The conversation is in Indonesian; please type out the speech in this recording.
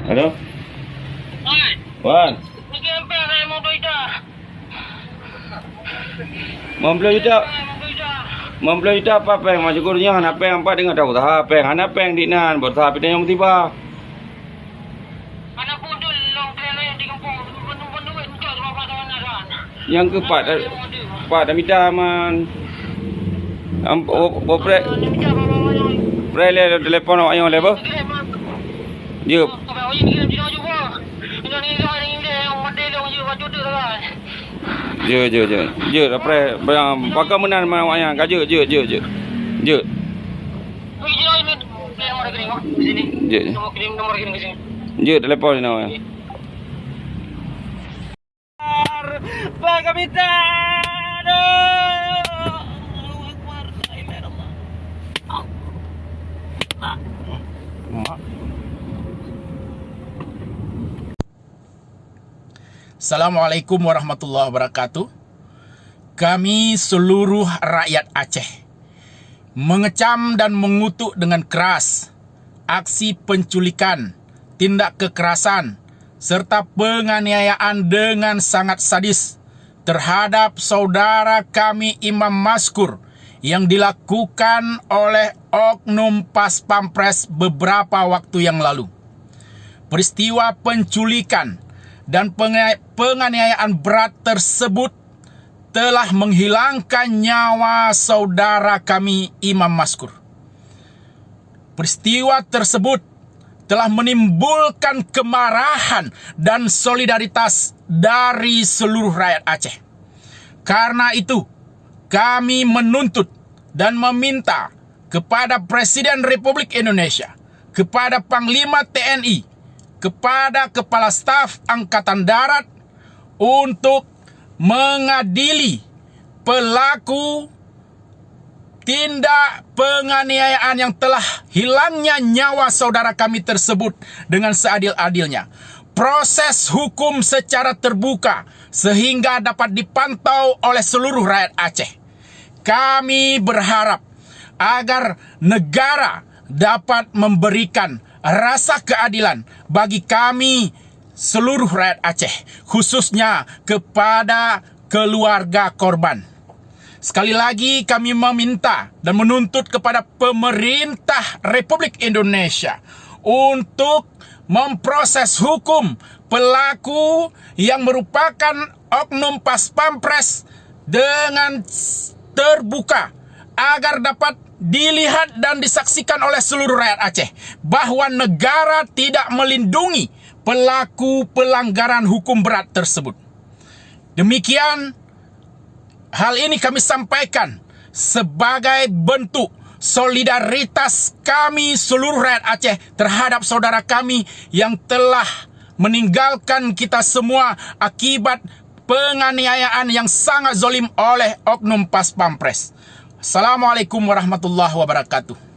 Halo? Oi, Wan, pergi sampai saya mau berita. membeli juta. Mau berita. Membeli juta apa peng? Masih kurnya hana peng apa dengan tahu tahu peng hana peng di nan buat tapi yang tiba. Anak pun long kena yang di kampung. Penuh-penuh entar sama pasangan naran. Yang keempat pada minta man. Bopre le telepon awak yang lebo. Dia je apre pakai menan man awak yang je. Je. Je telepon ni awak. Pak Kapitan. Assalamualaikum warahmatullahi wabarakatuh. Kami seluruh rakyat Aceh mengecam dan mengutuk dengan keras aksi penculikan, tindak kekerasan, serta penganiayaan dengan sangat sadis terhadap saudara kami Imam Maskur yang dilakukan oleh oknum Pas Pampres beberapa waktu yang lalu. Peristiwa penculikan dan penganiayaan berat tersebut telah menghilangkan nyawa saudara kami Imam Maskur. Peristiwa tersebut telah menimbulkan kemarahan dan solidaritas dari seluruh rakyat Aceh. Karena itu, kami menuntut dan meminta kepada Presiden Republik Indonesia, kepada Panglima TNI, kepada Kepala Staf Angkatan Darat untuk mengadili pelaku tindak penganiayaan yang telah hilangnya nyawa saudara kami tersebut dengan seadil-adilnya. Proses hukum secara terbuka sehingga dapat dipantau oleh seluruh rakyat Aceh. Kami berharap agar negara dapat memberikan rasa keadilan bagi kami seluruh rakyat Aceh, khususnya kepada keluarga korban. Sekali lagi kami meminta dan menuntut kepada pemerintah Republik Indonesia untuk memproses hukum pelaku yang merupakan oknum Pas Pampres dengan terbuka agar dapat dilihat dan disaksikan oleh seluruh rakyat Aceh bahwa negara tidak melindungi pelaku pelanggaran hukum berat tersebut. Demikian hal ini kami sampaikan sebagai bentuk solidaritas kami seluruh rakyat Aceh terhadap saudara kami yang telah meninggalkan kita semua akibat penganiayaan yang sangat zalim oleh oknum Pas Pampres. Assalamualaikum warahmatullahi wabarakatuh.